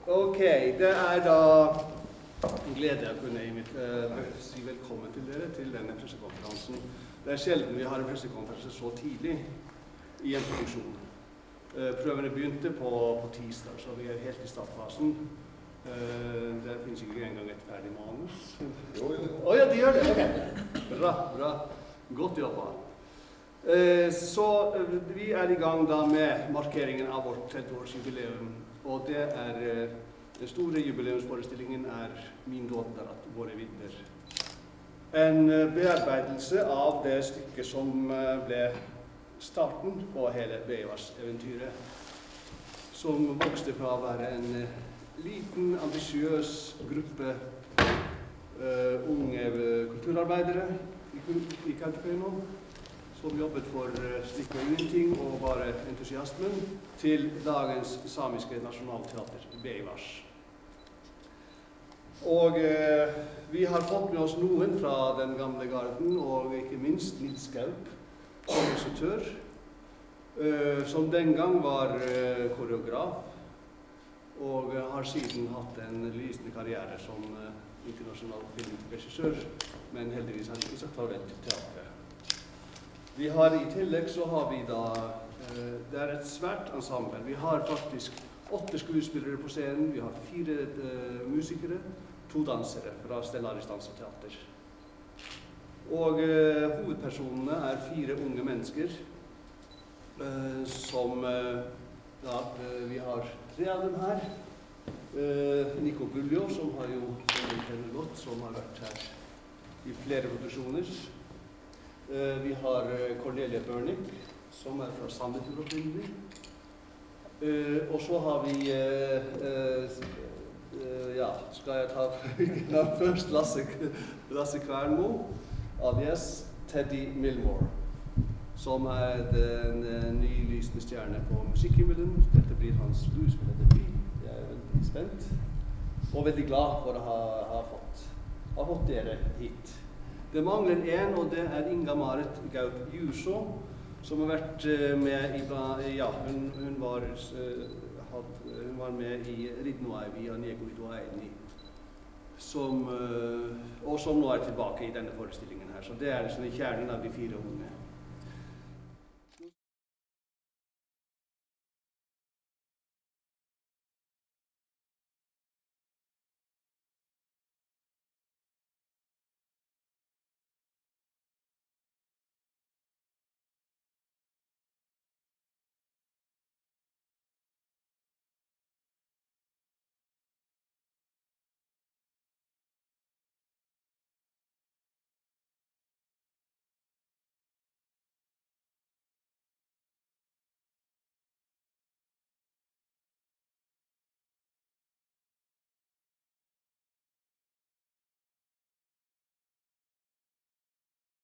Ok, det da en glede å kunne si velkommen til dere til denne pressekonferansen. Det sjelden vi har en pressekonferanse så tidlig i en produksjon. Prøvene begynte på tirsdag, så vi helt i startfasen. Det finnes ikke engang et ferdig manus. Ja, de gjør det. Okay. Bra. Godt jobba. Så vi i gang da med markeringen av vårt 30-årsjubileum. Og den store jubileumsforestillingen Min dåtterdatter, våre vidder. En bearbeidelse av det stykket som ble starten på hele Beaivváš-eventyret. Som vokste fra å være en liten, ambisiøs gruppe unge kulturarbeidere i Kautokeino, som jobbet for stikk og ingenting og bare entusiasmen, til dagens samiske nasjonalteater, Beaivváš. Og vi har fått med oss noen fra den gamle garden, og ikke minst Nils Gaup, som regissør, som den gang var koreograf, og har siden hatt en lysende karriere som internasjonal filmregissør, men heldigvis har han ikke sagt farvel til teatret. Vi har i tillegg så har vi da, det et svært ensemble. Vi har faktisk 8 skuespillere på scenen, vi har 4 musikere, 2 dansere fra Stellaris Danseteater. Og hovedpersonene 4 unge mennesker, som vi har 3 av dem her. Nico Buljo, som har jo kjenner godt, som har vært her i flere produksjoner. Vi har Cornelia Børnik, som fra Sandefjord opprinnelig. Og så har vi, skal jeg ta navn først, Lasse Kvernmo, alias Teddy Milmore, som den nylysende stjerne på musikkhimmelen. Dette blir hans skuespillerdebut. Jeg veldig spent, og veldig glad for å ha fått dere hit. Det mangler en, og det Inga Marit Gaup Juso, som har vært med hun var med i Ridnoaivi og Niego Idoaini, og som nå tilbake i denne forestillingen her. Så det liksom kjernen av de 4 unge.